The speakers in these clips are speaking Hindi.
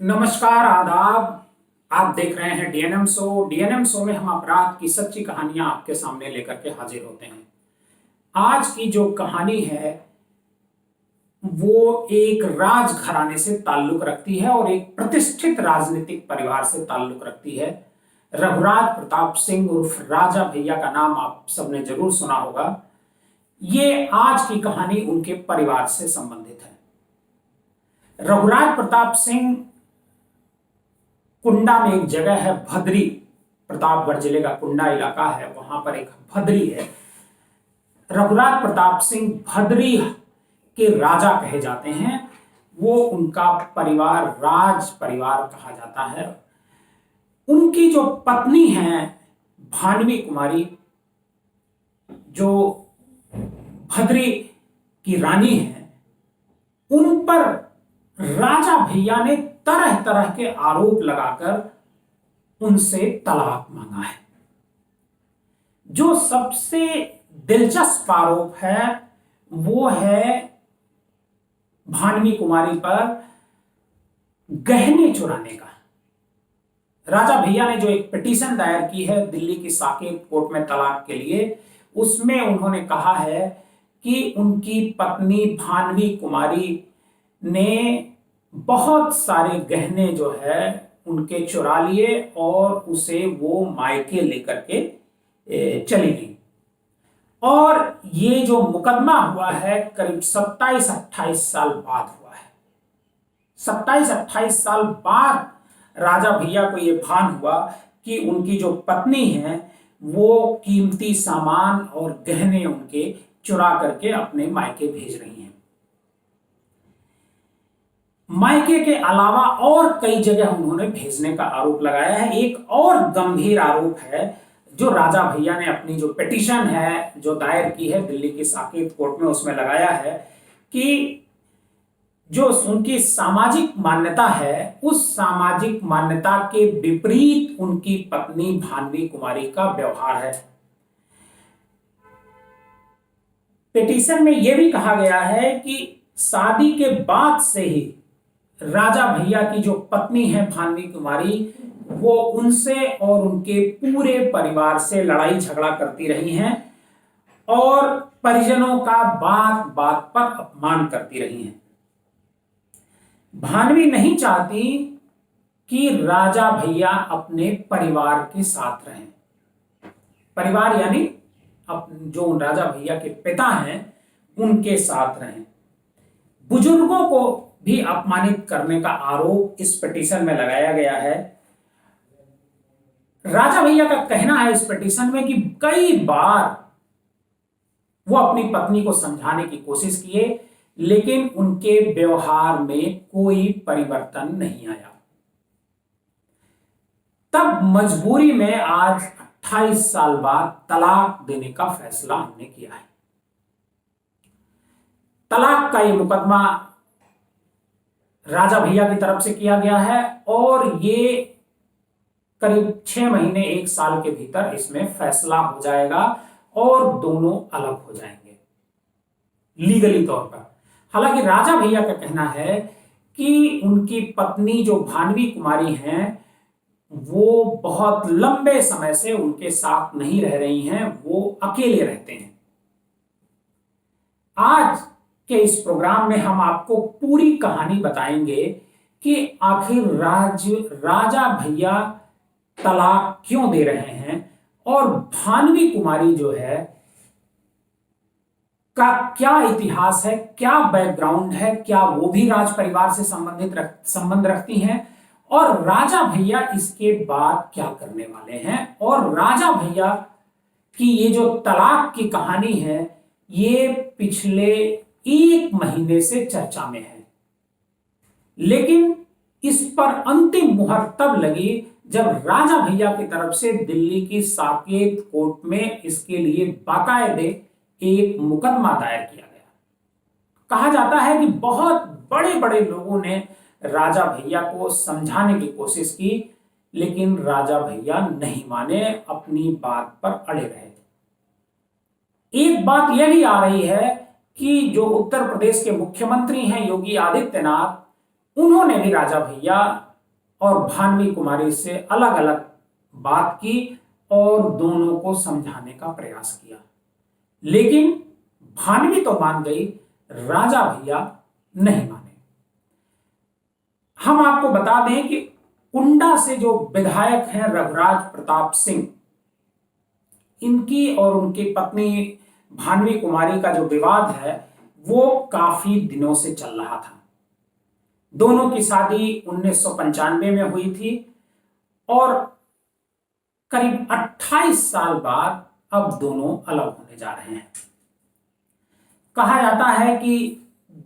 नमस्कार, आदाब। आप देख रहे हैं डीएनएम शो। डीएनएम शो में हम अपराध की सच्ची कहानियां आपके सामने लेकर के हाजिर होते हैं। आज की जो कहानी है वो एक राजघराने से ताल्लुक रखती है और एक प्रतिष्ठित राजनीतिक परिवार से ताल्लुक रखती है। रघुराज प्रताप सिंह उर्फ राजा भैया का नाम आप सबने जरूर सुना होगा। ये आज की कहानी उनके परिवार से संबंधित है। रघुराज प्रताप सिंह कुंडा में एक जगह है भद्री, प्रतापगढ़ जिले का कुंडा इलाका है, वहां पर एक भद्री है। रघुराज प्रताप सिंह भद्री के राजा कहे जाते हैं। वो उनका परिवार राज परिवार कहा जाता है। उनकी जो पत्नी है भानवी कुमारी, जो भद्री की रानी है, उन पर राजा भैया ने तरह तरह के आरोप लगाकर उनसे तलाक मांगा है। जो सबसे दिलचस्प आरोप है वो है भानवी कुमारी पर गहने चुराने का। राजा भैया ने जो एक पिटीशन दायर की है दिल्ली की साकेत कोर्ट में तलाक के लिए, उसमें उन्होंने कहा है कि उनकी पत्नी भानवी कुमारी ने बहुत सारे गहने जो है उनके चुरा लिए और उसे वो मायके लेकर के चली गई। और ये जो मुकदमा हुआ है करीब 27-28 साल बाद हुआ है। 27-28 साल बाद राजा भैया को ये भान हुआ कि उनकी जो पत्नी है वो कीमती सामान और गहने उनके चुरा करके अपने मायके भेज रही हैं। मायके के अलावा और कई जगह उन्होंने भेजने का आरोप लगाया है। एक और गंभीर आरोप है जो राजा भैया ने अपनी जो पिटीशन है जो दायर की है दिल्ली की साकेत कोर्ट में, उसमें लगाया है कि जो उनकी सामाजिक मान्यता है उस सामाजिक मान्यता के विपरीत उनकी पत्नी भानवी कुमारी का व्यवहार है। पिटीशन में यह भी कहा गया है कि शादी के बाद से ही राजा भैया की जो पत्नी है भानवी कुमारी, वो उनसे और उनके पूरे परिवार से लड़ाई झगड़ा करती रही हैं और परिजनों का बात बात पर अपमान करती रही हैं। भानवी नहीं चाहती कि राजा भैया अपने परिवार के साथ रहें। परिवार यानी जो राजा भैया के पिता हैं उनके साथ रहें। बुजुर्गों को भी अपमानित करने का आरोप इस पिटीशन में लगाया गया है। राजा भैया का कहना है इस पिटीशन में कि कई बार वो अपनी पत्नी को समझाने की कोशिश किए लेकिन उनके व्यवहार में कोई परिवर्तन नहीं आया। तब मजबूरी में आज 28 साल बाद तलाक देने का फैसला हमने किया है। तलाक का ये मुकदमा राजा भैया की तरफ से किया गया है और ये करीब 6 महीने 1 साल के भीतर इसमें फैसला हो जाएगा और दोनों अलग हो जाएंगे लीगली तौर पर। हालांकि राजा भैया का कहना है कि उनकी पत्नी जो भानवी कुमारी हैं वो बहुत लंबे समय से उनके साथ नहीं रह रही हैं, वो अकेले रहते हैं। आज के इस प्रोग्राम में हम आपको पूरी कहानी बताएंगे कि आखिर राजा भैया तलाक क्यों दे रहे हैं और भानवी कुमारी जो है का क्या इतिहास है, क्या बैकग्राउंड है, क्या वो भी राज परिवार से संबंध रखती हैं और राजा भैया इसके बाद क्या करने वाले हैं। और राजा भैया की ये जो तलाक की कहानी है ये पिछले 1 महीने से चर्चा में है, लेकिन इस पर अंतिम मुहर तब लगी जब राजा भैया की तरफ से दिल्ली की साकेत कोर्ट में इसके लिए बाकायदे एक मुकदमा दायर किया गया। कहा जाता है कि बहुत बड़े बड़े लोगों ने राजा भैया को समझाने की कोशिश की लेकिन राजा भैया नहीं माने, अपनी बात पर अड़े रहे। एक बात यह भी आ रही है कि जो उत्तर प्रदेश के मुख्यमंत्री हैं योगी आदित्यनाथ, उन्होंने भी राजा भैया और भानवी कुमारी से अलग अलग बात की और दोनों को समझाने का प्रयास किया, लेकिन भानवी तो मान गई, राजा भैया नहीं माने। हम आपको बता दें कि कुंडा से जो विधायक हैं रघुराज प्रताप सिंह, इनकी और उनकी पत्नी भानवी कुमारी का जो विवाद है वो काफी दिनों से चल रहा था। दोनों की शादी 1995 में हुई थी और करीब 28 साल बाद अब दोनों अलग होने जा रहे हैं। कहा जाता है कि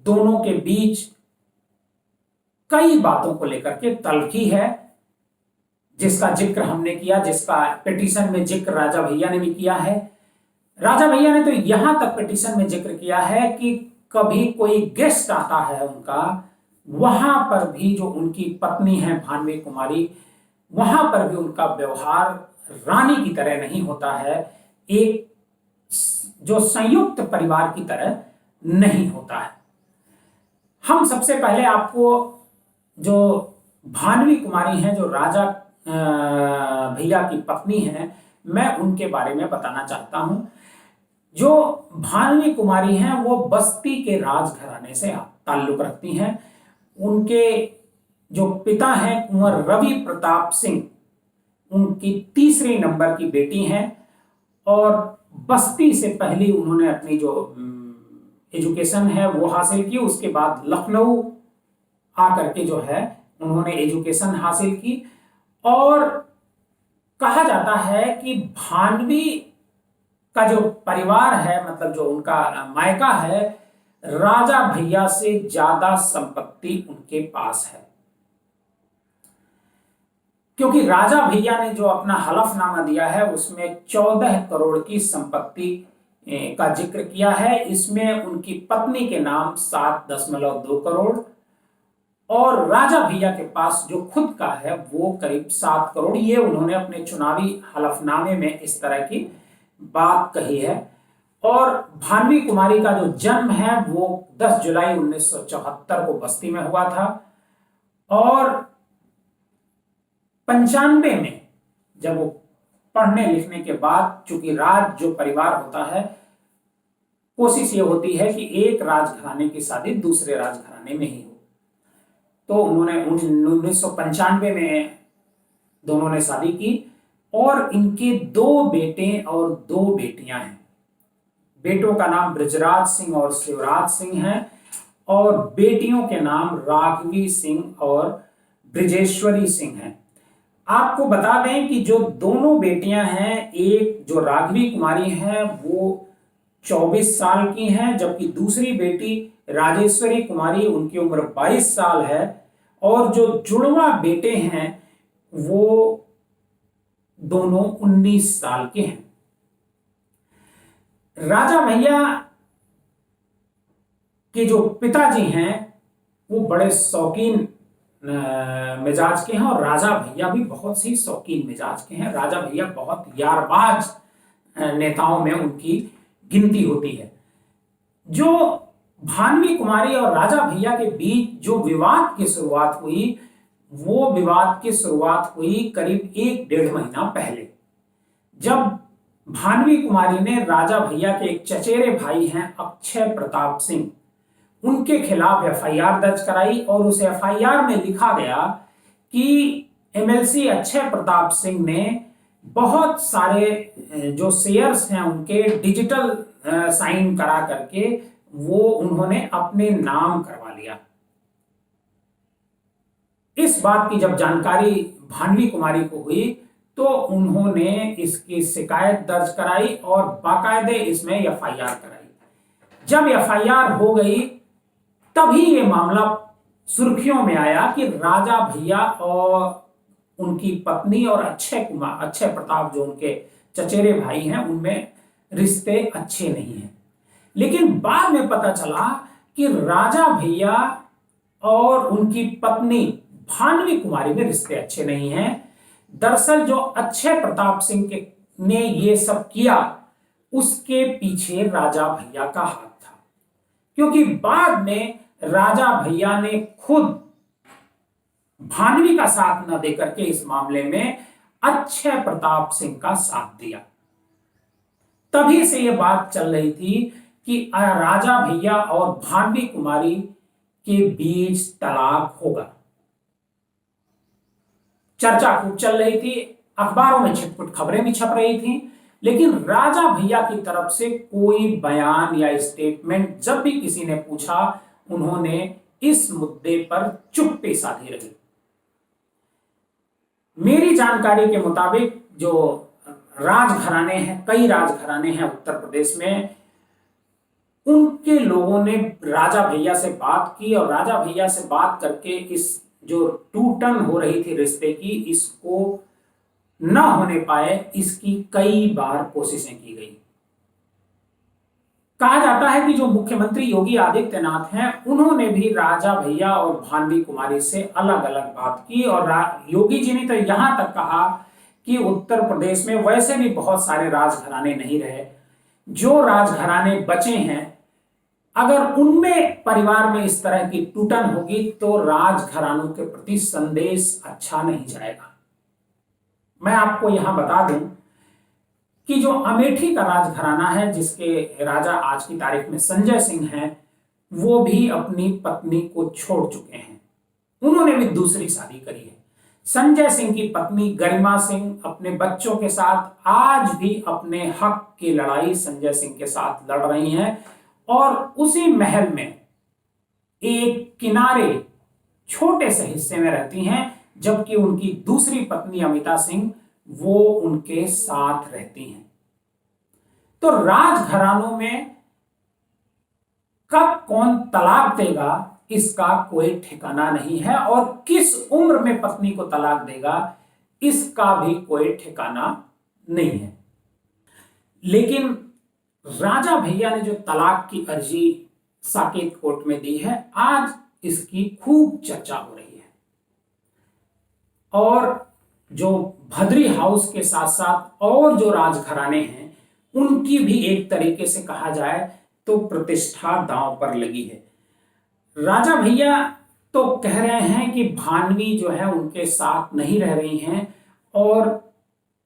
दोनों के बीच कई बातों को लेकर के तल्खी है, जिसका जिक्र हमने किया, जिसका पिटीशन में जिक्र राजा भैया ने भी किया है। राजा भैया ने तो यहां तक पिटीशन में जिक्र किया है कि कभी कोई गेस्ट आता है उनका, वहां पर भी जो उनकी पत्नी है भानवी कुमारी, वहां पर भी उनका व्यवहार रानी की तरह नहीं होता है, एक जो संयुक्त परिवार की तरह नहीं होता है। हम सबसे पहले आपको जो भानवी कुमारी हैं, जो राजा भैया की पत्नी हैं, मैं उनके बारे में बताना चाहता हूं। जो भानवी कुमारी हैं वो बस्ती के राजघराने से ताल्लुक रखती हैं। उनके जो पिता हैं कुंवर रवि प्रताप सिंह, उनकी तीसरे नंबर की बेटी हैं और बस्ती से पहले उन्होंने अपनी जो एजुकेशन है वो हासिल की। उसके बाद लखनऊ आकर के जो है उन्होंने एजुकेशन हासिल की और कहा जाता है कि भानवी का जो परिवार है, मतलब जो उनका मायका है, राजा भैया से ज्यादा संपत्ति उनके पास है, क्योंकि राजा भैया ने जो अपना हलफनामा दिया है उसमें 14 करोड़ की संपत्ति का जिक्र किया है। इसमें उनकी पत्नी के नाम 7.2 करोड़ और राजा भैया के पास जो खुद का है वो करीब 7 करोड़। ये उन्होंने अपने चुनावी हलफनामे में इस तरह की बात कही है। और भानवी कुमारी का जो जन्म है वो 10 जुलाई 1974 को बस्ती में हुआ था और 95 में जब वो पढ़ने लिखने के बाद, चूंकि राज जो परिवार होता है, कोशिश ये होती है कि एक राजघराने की शादी दूसरे राजघराने में ही हो, तो उन्होंने 1995 में दोनों ने शादी की और इनके 2 बेटे और 2 बेटियां हैं। बेटों का नाम ब्रजराज सिंह और शिवराज सिंह है और बेटियों के नाम राघवी सिंह और ब्रिजेश्वरी सिंह हैं। आपको बता दें कि जो दोनों बेटियां हैं, एक जो राघवी कुमारी है वो 24 साल की हैं, जबकि दूसरी बेटी राजेश्वरी कुमारी, उनकी उम्र 22 साल है और जो जुड़वा बेटे हैं वो दोनों 19 साल के हैं। राजा भैया के जो पिताजी हैं वो बड़े शौकीन मिजाज के हैं और राजा भैया भी बहुत सी शौकीन मिजाज के हैं। राजा भैया बहुत यारबाज नेताओं में उनकी गिनती होती है। जो भानवी कुमारी और राजा भैया के बीच जो विवाद की शुरुआत हुई, वो विवाद की शुरुआत हुई करीब 1-1.5 महीना पहले, जब भानवी कुमारी ने राजा भैया के एक चचेरे भाई हैं अक्षय प्रताप सिंह, उनके खिलाफ एफआईआर दर्ज कराई और उस एफआईआर में लिखा गया कि एमएलसी अक्षय प्रताप सिंह ने बहुत सारे जो शेयर्स हैं उनके डिजिटल साइन करा करके वो उन्होंने अपने नाम करवा लिया। इस बात की जब जानकारी भानवी कुमारी को हुई तो उन्होंने इसकी शिकायत दर्ज कराई और बाकायदे इसमें एफआईआर कराई। जब एफआईआर हो गई तभी ये मामला सुर्खियों में आया कि राजा भैया और उनकी पत्नी और अक्षय प्रताप जो उनके चचेरे भाई हैं उनमें रिश्ते अच्छे नहीं हैं। लेकिन बाद में पता चला कि राजा भैया और उनकी पत्नी भानवी कुमारी में रिश्ते अच्छे नहीं हैं। दरअसल जो अक्षय प्रताप सिंह ने ये सब किया उसके पीछे राजा भैया का हाथ था, क्योंकि बाद में राजा भैया ने खुद भानवी का साथ न देकर के इस मामले में अक्षय प्रताप सिंह का साथ दिया। तभी से यह बात चल रही थी कि राजा भैया और भानवी कुमारी के बीच तलाक होगा। चर्चा खूब चल रही थी, अखबारों में छिटपुट खबरें भी छप रही थी, लेकिन राजा भैया की तरफ से कोई बयान या स्टेटमेंट जब भी किसी ने पूछा, उन्होंने इस मुद्दे पर चुप्पी साधी रही। मेरी जानकारी के मुताबिक जो राजघराने हैं, कई राजघराने हैं उत्तर प्रदेश में, उनके लोगों ने राजा भैया से बात की और राजा भैया से बात करके इस जो टूटन हो रही थी रिश्ते की, इसको न होने पाए, इसकी कई बार कोशिशें की गई। कहा जाता है कि जो मुख्यमंत्री योगी आदित्यनाथ हैं, उन्होंने भी राजा भैया और भानवी कुमारी से अलग अलग बात की और योगी जी ने तो यहां तक कहा कि उत्तर प्रदेश में वैसे भी बहुत सारे राजघराने नहीं रहे, जो राजघराने बचे हैं, अगर उनमें परिवार में इस तरह की टूटन होगी तो राजघरानों के प्रति संदेश अच्छा नहीं जाएगा। मैं आपको यहां बता दूं कि जो अमेठी का राजघराना है, जिसके राजा आज की तारीख में संजय सिंह हैं, वो भी अपनी पत्नी को छोड़ चुके हैं। उन्होंने भी दूसरी शादी करी है। संजय सिंह की पत्नी गरिमा सिंह अपने बच्चों के साथ आज भी अपने हक की लड़ाई संजय सिंह के साथ लड़ रही हैं और उसी महल में एक किनारे छोटे से हिस्से में रहती हैं, जबकि उनकी दूसरी पत्नी अमिता सिंह वो उनके साथ रहती हैं। तो राजघरानों में कब कौन तलाक देगा, इसका कोई ठिकाना नहीं है, और किस उम्र में पत्नी को तलाक देगा, इसका भी कोई ठिकाना नहीं है। लेकिन राजा भैया ने जो तलाक की अर्जी साकेत कोर्ट में दी है, आज इसकी खूब चर्चा हो रही है। और जो भद्री हाउस के साथ साथ और जो राजघराने हैं, उनकी भी एक तरीके से कहा जाए तो प्रतिष्ठा दांव पर लगी है। राजा भैया तो कह रहे हैं कि भानवी जो है उनके साथ नहीं रह रही हैं, और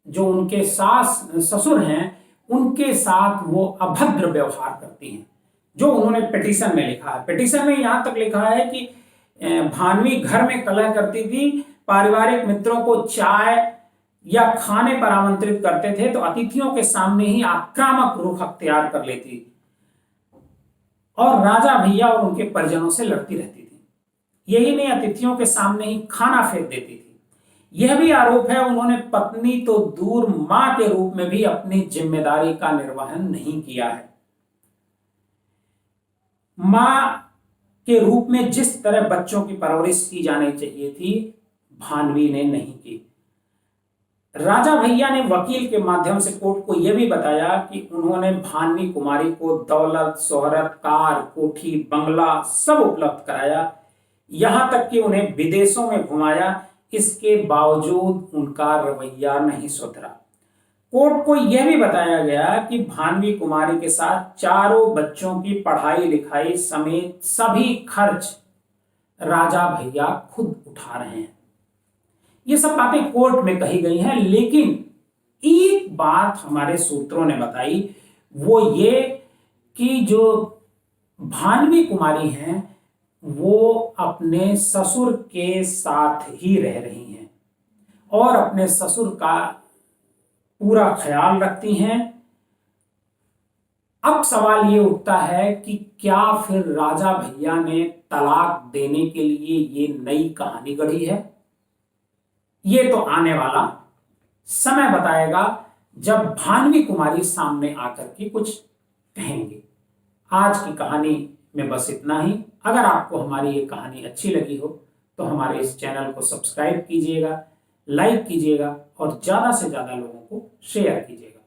जो उनके सास ससुर हैं उनके साथ वो अभद्र व्यवहार करती हैं, जो उन्होंने पिटीशन में लिखा है। पिटीशन में यहां तक लिखा है कि भानवी घर में कलह करती थी, पारिवारिक मित्रों को चाय या खाने पर आमंत्रित करते थे तो अतिथियों के सामने ही आक्रामक रुख अख्तियार कर लेती और राजा भैया और उनके परिजनों से लड़ती रहती थी। यही नहीं, अतिथियों के सामने ही खाना फेंक देती थी। यह भी आरोप है उन्होंने पत्नी तो दूर मां के रूप में भी अपनी जिम्मेदारी का निर्वहन नहीं किया है। मां के रूप में जिस तरह बच्चों की परवरिश की जानी चाहिए थी, भानवी ने नहीं की। राजा भैया ने वकील के माध्यम से कोर्ट को यह भी बताया कि उन्होंने भानवी कुमारी को दौलत, शोहरत, कार, कोठी, बंगला सब उपलब्ध कराया, यहां तक कि उन्हें विदेशों में घुमाया। इसके बावजूद उनका रवैया नहीं सुधरा। कोर्ट को यह भी बताया गया कि भानवी कुमारी के साथ चारों बच्चों की पढ़ाई लिखाई समेत सभी खर्च राजा भैया खुद उठा रहे हैं। ये सब बातें कोर्ट में कही गई हैं, लेकिन एक बात हमारे सूत्रों ने बताई, वो ये कि जो भानवी कुमारी हैं वो अपने ससुर के साथ ही रह रही हैं और अपने ससुर का पूरा ख्याल रखती हैं। अब सवाल ये उठता है कि क्या फिर राजा भैया ने तलाक देने के लिए ये नई कहानी गढ़ी है? ये तो आने वाला समय बताएगा, जब भानवी कुमारी सामने आकर के कुछ कहेंगे। आज की कहानी में बस इतना ही। अगर आपको हमारी ये कहानी अच्छी लगी हो तो हमारे इस चैनल को सब्सक्राइब कीजिएगा, लाइक कीजिएगा और ज्यादा से ज्यादा लोगों को शेयर कीजिएगा।